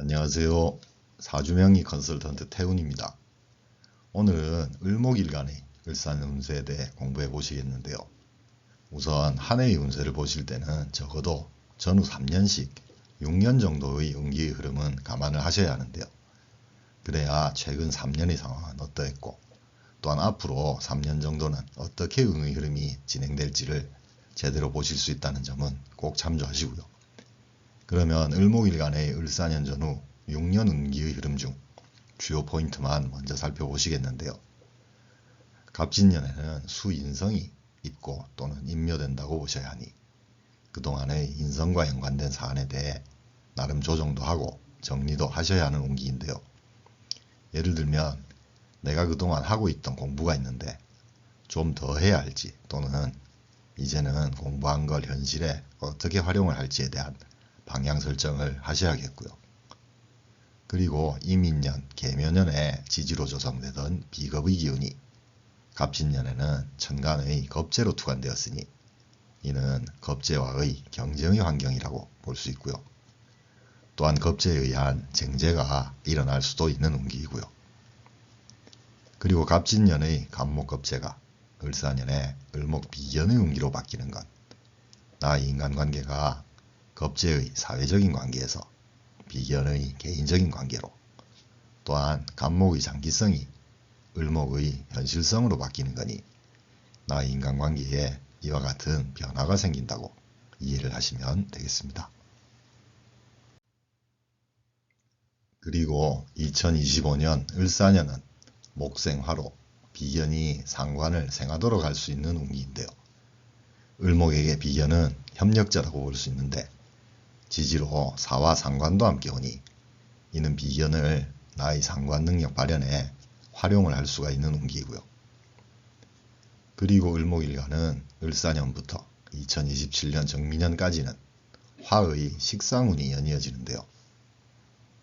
안녕하세요. 사주명리 컨설턴트 태훈입니다. 오늘은 을목일간의 을산 운세에 대해 공부해 보시겠는데요. 우선 한 해의 운세를 보실 때는 적어도 전후 3년씩 6년 정도의 운기의 흐름은 감안을 하셔야 하는데요. 그래야 최근 3년의 상황은 어떠했고 또한 앞으로 3년 정도는 어떻게 운의 흐름이 진행될지를 제대로 보실 수 있다는 점은 꼭 참조하시고요. 그러면 을목일간의 을사년 전후 6년 운기의 흐름 중 주요 포인트만 먼저 살펴보시겠는데요. 갑진년에는 수인성이 있고 또는 인묘된다고 보셔야 하니 그동안의 인성과 연관된 사안에 대해 나름 조정도 하고 정리도 하셔야 하는 운기인데요. 예를 들면 내가 그동안 하고 있던 공부가 있는데 좀 더 해야 할지 또는 이제는 공부한 걸 현실에 어떻게 활용을 할지에 대한 방향 설정을 하셔야겠고요. 그리고 이민년, 계묘년에 지지로 조성되던 비겁의 기운이 갑진년에는 천간의 겁재로 투관되었으니 이는 겁재와의 경쟁의 환경이라고 볼 수 있고요. 또한 겁재에 의한 쟁제가 일어날 수도 있는 운기이고요. 그리고 갑진년의 갑목겁재가 을사년에 을목비견의 운기로 바뀌는 건 나의 인간관계가 겁재의 사회적인 관계에서 비견의 개인적인 관계로 또한 갑목의 장기성이 을목의 현실성으로 바뀌는 거니 나의 인간관계에 이와 같은 변화가 생긴다고 이해를 하시면 되겠습니다. 그리고 2025년 을사년은 목생화로 비견이 상관을 생하도록 할 수 있는 운기인데요. 을목에게 비견은 협력자라고 볼 수 있는데 지지로 사와 상관도 함께 오니 이는 비견을 나의 상관 능력 발현에 활용을 할 수가 있는 운기이고요. 그리고 을목일간은 을사년부터 2027년 정미년까지는 화의 식상운이 연이어지는데요.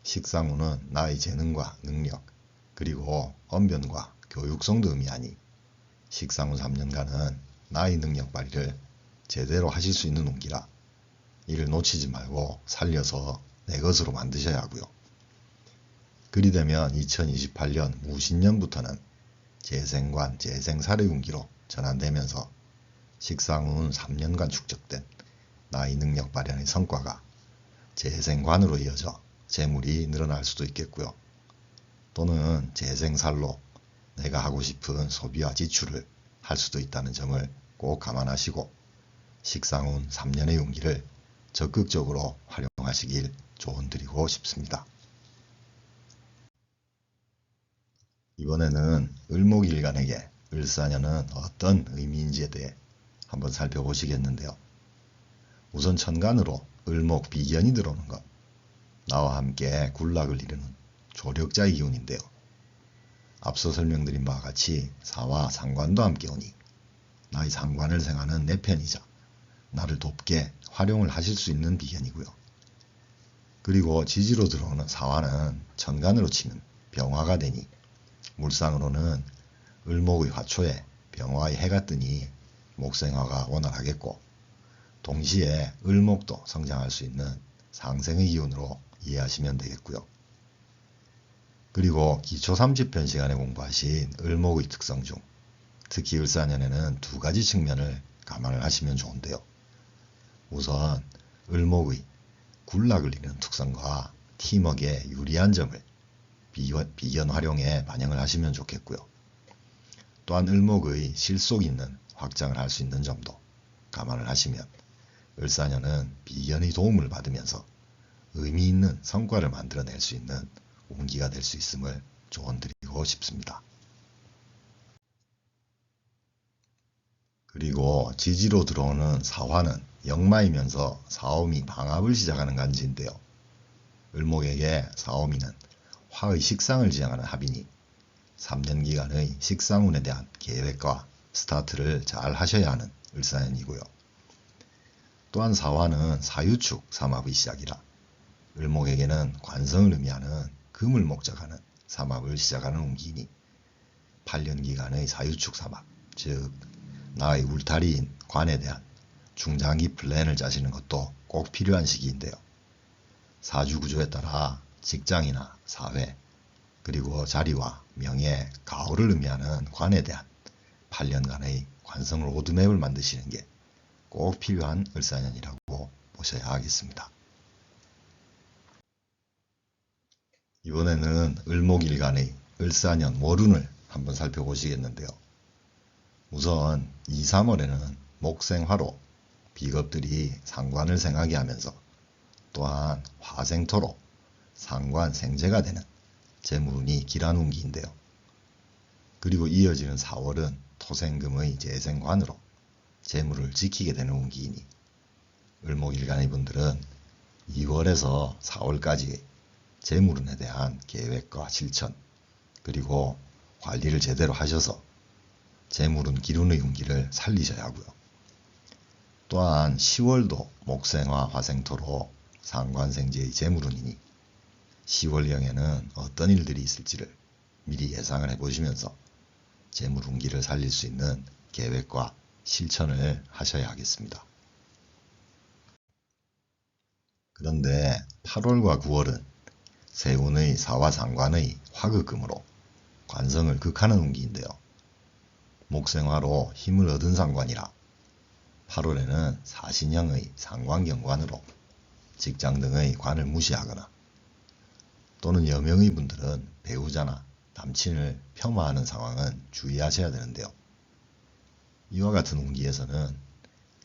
식상운은 나의 재능과 능력 그리고 언변과 교육성도 의미하니 식상운 3년간은 나의 능력 발휘를 제대로 하실 수 있는 운기라 이를 놓치지 말고 살려서 내 것으로 만드셔야 하고요. 그리 되면 2028년 무신년부터는 재생관, 재생살의 운기로 전환되면서 식상운 3년간 축적된 나의 능력 발현의 성과가 재생관으로 이어져 재물이 늘어날 수도 있겠고요. 또는 재생살로 내가 하고 싶은 소비와 지출을 할 수도 있다는 점을 꼭 감안하시고 식상운 3년의 운기를 적극적으로 활용하시길 조언드리고 싶습니다. 이번에는 을목일간에게 을사년은 어떤 의미인지에 대해 한번 살펴보시겠는데요. 우선 천간으로 을목 비견이 들어오는 것, 나와 함께 군락을 이루는 조력자의 기운인데요. 앞서 설명드린 바와 같이 사와 상관도 함께 오니 나의 상관을 생하는 내 편이자 나를 돕게 활용을 하실 수 있는 비견이고요. 그리고 지지로 들어오는 사화는 천간으로 치면 병화가 되니 물상으로는 을목의 화초에 병화의 해가 뜨니 목생화가 원활하겠고 동시에 을목도 성장할 수 있는 상생의 기운으로 이해하시면 되겠고요. 그리고 기초 30편 시간에 공부하신 을목의 특성 중 특히 을사년에는 두 가지 측면을 감안을 하시면 좋은데요. 우선 을목의 군락을 이루는 특성과 팀워크의 유리한 점을 비견 활용에 반영을 하시면 좋겠고요. 또한 을목의 실속 있는 확장을 할 수 있는 점도 감안을 하시면 을사년은 비견의 도움을 받으면서 의미 있는 성과를 만들어낼 수 있는 운기가 될 수 있음을 조언드리고 싶습니다. 그리고 지지로 들어오는 사화는 역마이면서 사오미 방합을 시작하는 간지인데요. 을목에게 사오미는 화의 식상을 지향하는 합이니 3년 기간의 식상운에 대한 계획과 스타트를 잘 하셔야 하는 을사년이고요. 또한 사화는 사유축 삼합의 시작이라 을목에게는 관성을 의미하는 금을 목적하는 삼합을 시작하는 운기이니 8년 기간의 사유축 삼합, 즉 나의 울타리인 관에 대한 중장기 플랜을 짜시는 것도 꼭 필요한 시기인데요. 사주구조에 따라 직장이나 사회, 그리고 자리와 명예, 가호를 의미하는 관에 대한 8년간의 관성 로드맵을 만드시는 게 꼭 필요한 을사년이라고 보셔야 하겠습니다. 이번에는 을목일간의 을사년 월운을 한번 살펴보시겠는데요. 우선 2, 3월에는 목생화로 비겁들이 상관을 생하게 하면서 또한 화생토로 상관생재가 되는 재물운이 길한 운기인데요. 그리고 이어지는 4월은 토생금의 재생관으로 재물을 지키게 되는 운기이니 을목일간의 분들은 2월에서 4월까지 재물운에 대한 계획과 실천 그리고 관리를 제대로 하셔서 재물운 기운의 운기를 살리셔야 하고요. 또한 10월도 목생화 화생토로 상관생재의 재물운이니 10월경에는 어떤 일들이 있을지를 미리 예상을 해보시면서 재물운기를 살릴 수 있는 계획과 실천을 하셔야 하겠습니다. 그런데 8월과 9월은 세운의 사화 상관의 화극금으로 관성을 극하는 운기인데요. 목생화로 힘을 얻은 상관이라 8월에는 사신형의 상관경관으로 직장 등의 관을 무시하거나 또는 여명의 분들은 배우자나 남친을 폄하하는 상황은 주의하셔야 되는데요. 이와 같은 운기에서는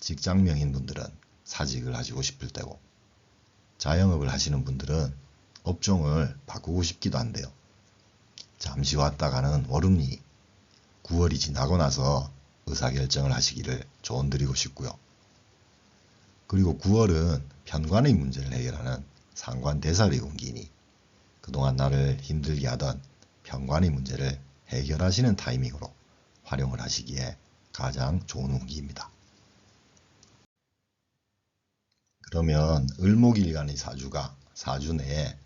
직장명인 분들은 사직을 하시고 싶을 때고 자영업을 하시는 분들은 업종을 바꾸고 싶기도 한데요. 잠시 왔다 가는 월운이 9월이 지나고 나서 의사결정을 하시기를 조언드리고 싶고요. 그리고 9월은 편관의 문제를 해결하는 상관대살의 운기이니 그동안 나를 힘들게 하던 편관의 문제를 해결하시는 타이밍으로 활용을 하시기에 가장 좋은 운기입니다. 그러면 을목일간의 사주가 사주 내에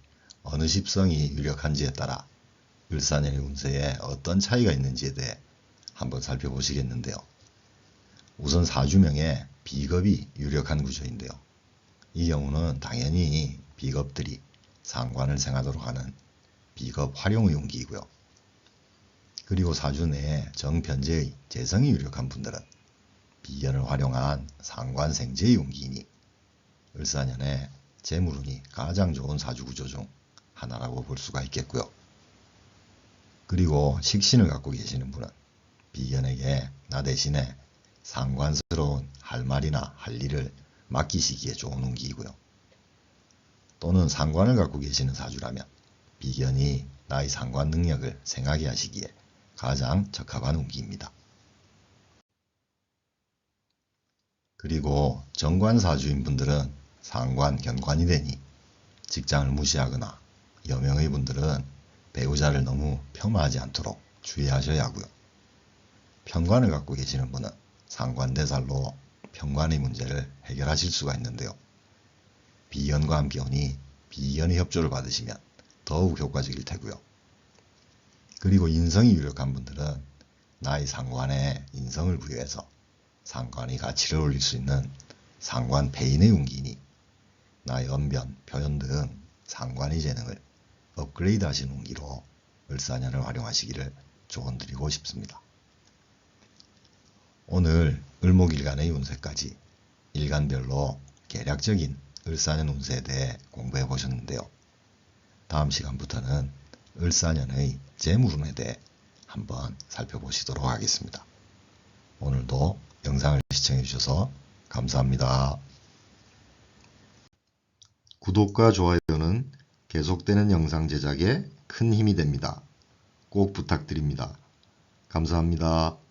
어느 십성이 유력한지에 따라 을사년의 운세에 어떤 차이가 있는지에 대해 한번 살펴보시겠는데요. 우선 사주명에 비겁이 유력한 구조인데요. 이 경우는 당연히 비겁들이 상관을 생하도록 하는 비겁 활용의 운기이고요. 그리고 사주 내에 정편재의 재성이 유력한 분들은 비견을 활용한 상관생재의 운기이니 을사년에 재물운이 가장 좋은 사주구조 중 하나라고 볼 수가 있겠고요. 그리고 식신을 갖고 계시는 분은 비견에게 나 대신에 상관스러운 할 말이나 할 일을 맡기시기에 좋은 운기이고요. 또는 상관을 갖고 계시는 사주라면 비견이 나의 상관 능력을 생하게 하시기에 가장 적합한 운기입니다. 그리고 정관사주인 분들은 상관 견관이 되니 직장을 무시하거나 여명의 분들은 배우자를 너무 폄하하지 않도록 주의하셔야 하고요. 편관을 갖고 계시는 분은 상관대살로 편관의 문제를 해결하실 수가 있는데요. 비견과 함께 오니 비견의 협조를 받으시면 더욱 효과적일 테고요. 그리고 인성이 유력한 분들은 나의 상관에 인성을 부여해서 상관의 가치를 올릴 수 있는 상관 폐인의 운기이니 나의 언변, 표현 등 상관의 재능을 업그레이드 하신 운기로 을사년을 활용하시기를 조언드리고 싶습니다. 오늘 을목일간의 운세까지 일간별로 개략적인 을사년 운세에 대해 공부해 보셨는데요. 다음 시간부터는 을사년의 재물운에 대해 한번 살펴보시도록 하겠습니다. 오늘도 영상을 시청해 주셔서 감사합니다. 구독과 좋아요는 계속되는 영상 제작에 큰 힘이 됩니다. 꼭 부탁드립니다. 감사합니다.